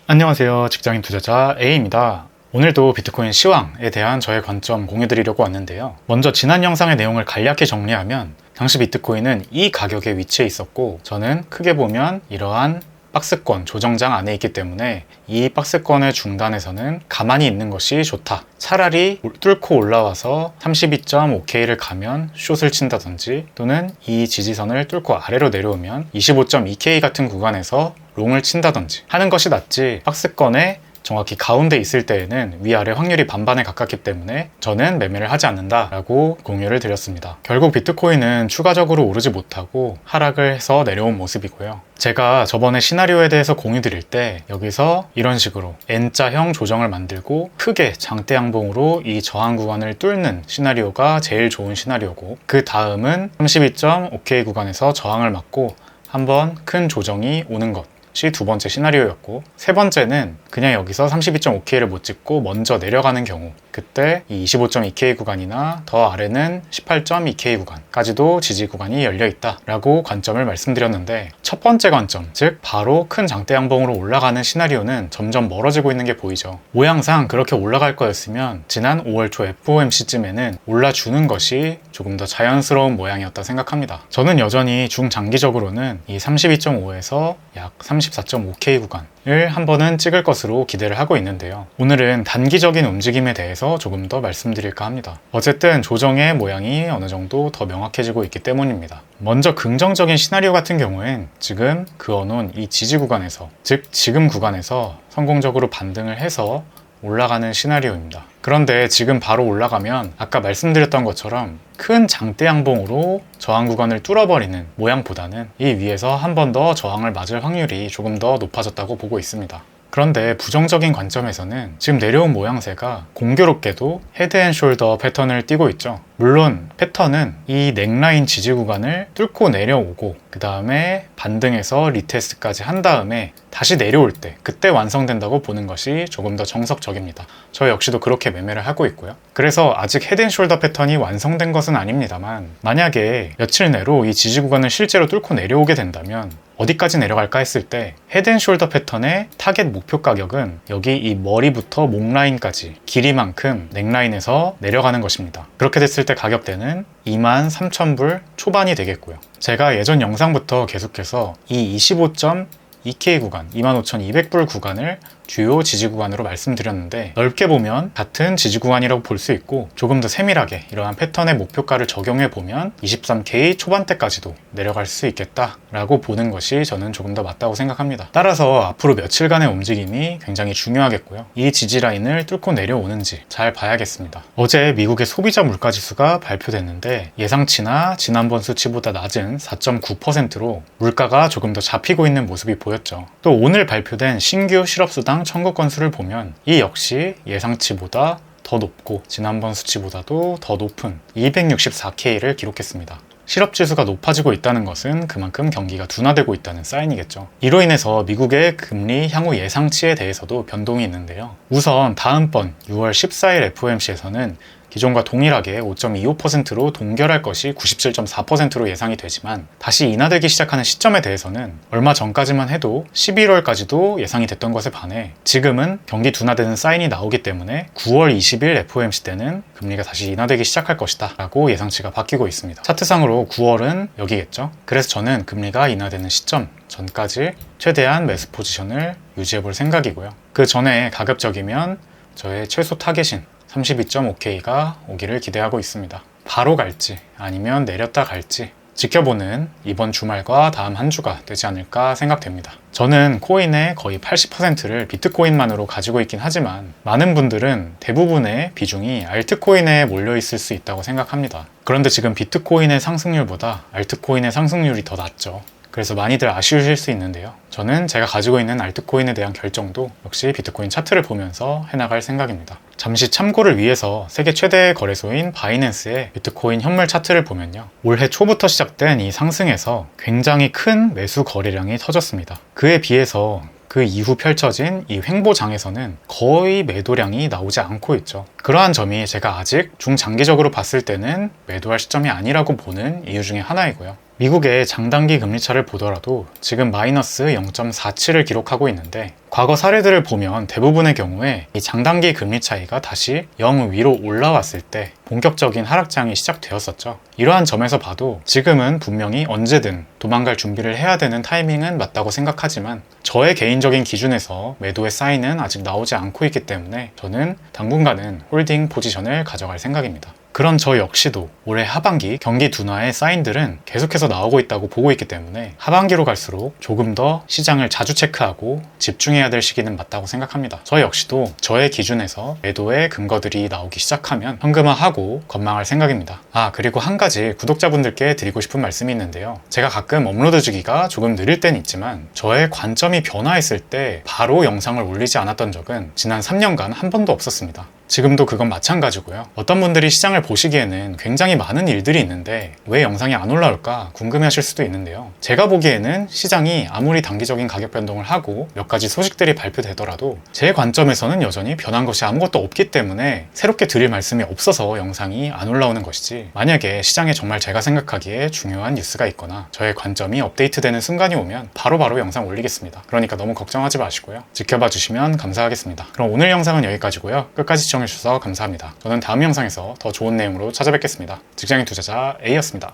안녕하세요. 직장인 투자자 A입니다. 오늘도 비트코인 시황에 대한 저의 관점 공유드리려고 왔는데요. 먼저 지난 영상의 내용을 간략히 정리하면 당시 비트코인은 이 가격에 위치해 있었고 저는 크게 보면 이러한 박스권 조정장 안에 있기 때문에 이 박스권의 중단에서는 가만히 있는 것이 좋다. 차라리 뚫고 올라와서 32.5K를 가면 숏을 친다든지 또는 이 지지선을 뚫고 아래로 내려오면 25.2K 같은 구간에서 롱을 친다든지 하는 것이 낫지, 박스권에 정확히 가운데 있을 때에는 위아래 확률이 반반에 가깝기 때문에 저는 매매를 하지 않는다라고 공유를 드렸습니다. 결국 비트코인은 추가적으로 오르지 못하고 하락을 해서 내려온 모습이고요. 제가 저번에 시나리오에 대해서 공유 드릴 때 여기서 이런 식으로 N자형 조정을 만들고 크게 장대 양봉으로 이 저항 구간을 뚫는 시나리오가 제일 좋은 시나리오고, 그 다음은 32.5K 구간에서 저항을 맞고 한번 큰 조정이 오는 것 두 번째 시나리오였고, 세 번째는 그냥 여기서 32.5K를 못 찍고 먼저 내려가는 경우, 그때 이 25.2K 구간이나 더 아래는 18.2K 구간까지도 지지 구간이 열려 있다 라고 관점을 말씀드렸는데, 첫 번째 관점, 즉 바로 큰 장대 양봉으로 올라가는 시나리오는 점점 멀어지고 있는 게 보이죠. 모양상 그렇게 올라갈 거였으면 지난 5월 초 FOMC쯤에는 올라주는 것이 조금 더 자연스러운 모양이었다 생각합니다. 저는 여전히 중장기적으로는 이 32.5에서 약 34.5K 구간을 한 번은 찍을 것으로 기대를 하고 있는데요. 오늘은 단기적인 움직임에 대해서 조금 더 말씀드릴까 합니다. 어쨌든 조정의 모양이 어느 정도 더 명확해지고 있기 때문입니다. 먼저 긍정적인 시나리오 같은 경우엔 지금 그어놓은 이 지지 구간에서, 즉 지금 구간에서 성공적으로 반등을 해서 올라가는 시나리오입니다. 그런데 지금 바로 올라가면 아까 말씀드렸던 것처럼 큰 장대 양봉으로 저항 구간을 뚫어버리는 모양보다는 이 위에서 한 번 더 저항을 맞을 확률이 조금 더 높아졌다고 보고 있습니다. 그런데 부정적인 관점에서는 지금 내려온 모양새가 공교롭게도 헤드앤숄더 패턴을 띠고 있죠. 물론 패턴은 이 넥라인 지지 구간을 뚫고 내려오고 그 다음에 반등해서 리테스트까지 한 다음에 다시 내려올 때, 그때 완성된다고 보는 것이 조금 더 정석적입니다. 저 역시도 그렇게 매매를 하고 있고요. 그래서 아직 헤드앤숄더 패턴이 완성된 것은 아닙니다만, 만약에 며칠 내로 이 지지 구간을 실제로 뚫고 내려오게 된다면 어디까지 내려갈까 했을 때 헤드앤숄더 패턴의 타겟 목표 가격은 여기 이 머리부터 목 라인까지 길이만큼 넥라인에서 내려가는 것입니다. 그렇게 됐을 때 가격대는 23,000불 초반이 되겠고요. 제가 예전 영상부터 계속해서 이 25.2K 구간, 25,200불 구간을 주요 지지 구간으로 말씀드렸는데, 넓게 보면 같은 지지 구간이라고 볼 수 있고, 조금 더 세밀하게 이러한 패턴의 목표가를 적용해 보면 23K 초반대까지도 내려갈 수 있겠다라고 보는 것이 저는 조금 더 맞다고 생각합니다. 따라서 앞으로 며칠간의 움직임이 굉장히 중요하겠고요. 이 지지 라인을 뚫고 내려오는지 잘 봐야겠습니다. 어제 미국의 소비자 물가지수가 발표됐는데 예상치나 지난번 수치보다 낮은 4.9%로 물가가 조금 더 잡히고 있는 모습이 보였죠. 또 오늘 발표된 신규 실업수당 청구 건수를 보면 이 역시 예상치보다 더 높고 지난번 수치보다도 더 높은 264K를 기록했습니다. 실업지수가 높아지고 있다는 것은 그만큼 경기가 둔화되고 있다는 사인이겠죠. 이로 인해서 미국의 금리 향후 예상치에 대해서도 변동이 있는데요. 우선 다음번 6월 14일 FOMC에서는 기존과 동일하게 5.25%로 동결할 것이 97.4%로 예상이 되지만, 다시 인하되기 시작하는 시점에 대해서는 얼마 전까지만 해도 11월까지도 예상이 됐던 것에 반해 지금은 경기 둔화되는 사인이 나오기 때문에 9월 20일 FOMC 때는 금리가 다시 인하되기 시작할 것이다 라고 예상치가 바뀌고 있습니다. 차트상으로 9월은 여기겠죠. 그래서 저는 금리가 인하되는 시점 전까지 최대한 매수 포지션을 유지해 볼 생각이고요. 그 전에 가급적이면 저의 최소 타겟인 32.5K가 오기를 기대하고 있습니다. 바로 갈지 아니면 내렸다 갈지 지켜보는 이번 주말과 다음 한 주가 되지 않을까 생각됩니다. 저는 코인의 거의 80%를 비트코인만으로 가지고 있긴 하지만 많은 분들은 대부분의 비중이 알트코인에 몰려 있을 수 있다고 생각합니다. 그런데 지금 비트코인의 상승률보다 알트코인의 상승률이 더 낮죠. 그래서 많이들 아쉬우실 수 있는데요. 저는 제가 가지고 있는 알트코인에 대한 결정도 역시 비트코인 차트를 보면서 해나갈 생각입니다. 잠시 참고를 위해서 세계 최대 거래소인 바이낸스의 비트코인 현물 차트를 보면요. 올해 초부터 시작된 이 상승에서 굉장히 큰 매수 거래량이 터졌습니다. 그에 비해서 그 이후 펼쳐진 이 횡보장에서는 거의 매도량이 나오지 않고 있죠. 그러한 점이 제가 아직 중장기적으로 봤을 때는 매도할 시점이 아니라고 보는 이유 중에 하나이고요. 미국의 장단기 금리차를 보더라도 지금 마이너스 0.47을 기록하고 있는데, 과거 사례들을 보면 대부분의 경우에 이 장단기 금리 차이가 다시 0 위로 올라왔을 때 본격적인 하락장이 시작되었었죠. 이러한 점에서 봐도 지금은 분명히 언제든 도망갈 준비를 해야 되는 타이밍은 맞다고 생각하지만, 저의 개인적인 기준에서 매도의 사인은 아직 나오지 않고 있기 때문에 저는 당분간은 홀딩 포지션을 가져갈 생각입니다. 그런 저 역시도 올해 하반기 경기 둔화의 사인들은 계속해서 나오고 있다고 보고 있기 때문에 하반기로 갈수록 조금 더 시장을 자주 체크하고 집중해야 될 시기는 맞다고 생각합니다. 저 역시도 저의 기준에서 매도의 근거들이 나오기 시작하면 현금화하고 건망할 생각입니다. 그리고 한 가지 구독자분들께 드리고 싶은 말씀이 있는데요. 제가 가끔 업로드 주기가 조금 느릴 땐 있지만 저의 관점이 변화했을 때 바로 영상을 올리지 않았던 적은 지난 3년간 한 번도 없었습니다. 지금도 그건 마찬가지고요. 어떤 분들이 시장을 보시기에는 굉장히 많은 일들이 있는데 왜 영상이 안 올라올까 궁금해 하실 수도 있는데요. 제가 보기에는 시장이 아무리 단기적인 가격 변동을 하고 몇 가지 소식들이 발표되더라도 제 관점에서는 여전히 변한 것이 아무것도 없기 때문에 새롭게 드릴 말씀이 없어서 영상이 안 올라오는 것이지, 만약에 시장에 정말 제가 생각하기에 중요한 뉴스가 있거나 저의 관점이 업데이트되는 순간이 오면 바로바로 영상 올리겠습니다. 그러니까 너무 걱정하지 마시고요. 지켜봐 주시면 감사하겠습니다. 그럼 오늘 영상은 여기까지고요. 끝까지 시청해주셔서 감사합니다. 저는 다음 영상에서 더 좋은 내용으로 찾아뵙겠습니다. 직장인 투자자 A였습니다.